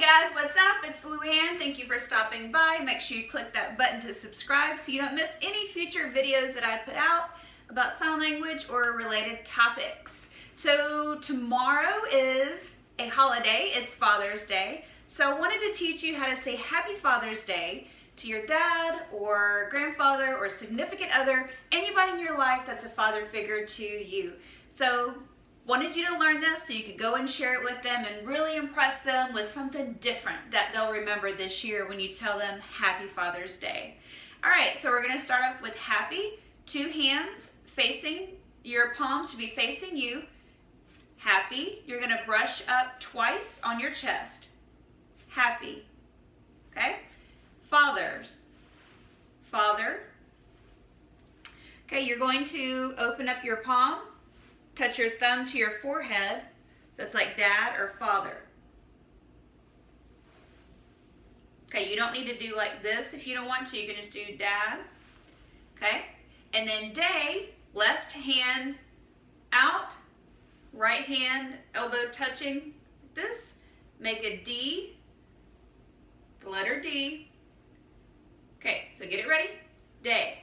guys, what's up? It's Luann. Thank you for stopping by. Make sure you click that button to subscribe so you don't miss any future videos that I put out about sign language or related topics. So tomorrow is a holiday. It's Father's Day. So I wanted to teach you how to say Happy Father's Day to your dad or grandfather or significant other, anybody in your life that's a father figure to you. So wanted you to learn this so you could go and share it with them and really impress them with something different that they'll remember this year when you tell them Happy Father's Day. All right, so we're going to start off with happy. 2 hands facing, your palms should be facing you. Happy. You're going to brush up twice on your chest. Happy. Okay? Fathers. Father. Okay, you're going to open up your palm. Touch your thumb to your forehead. That's like dad or father. Okay, you don't need to do like this if you don't want to. You can just do dad. Okay, and then day, left hand out, right hand, elbow touching like this. Make a D, the letter D. Okay, so get it ready. Day.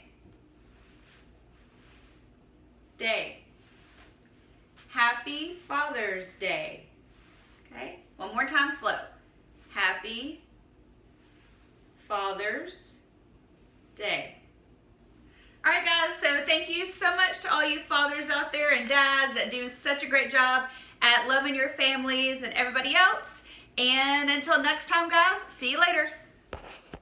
Day. Happy Father's Day. Okay, one more time slow. Happy Father's Day. All right, guys, so thank you so much to all you fathers out there and dads that do such a great job at loving your families and everybody else. And until next time, guys, see you later.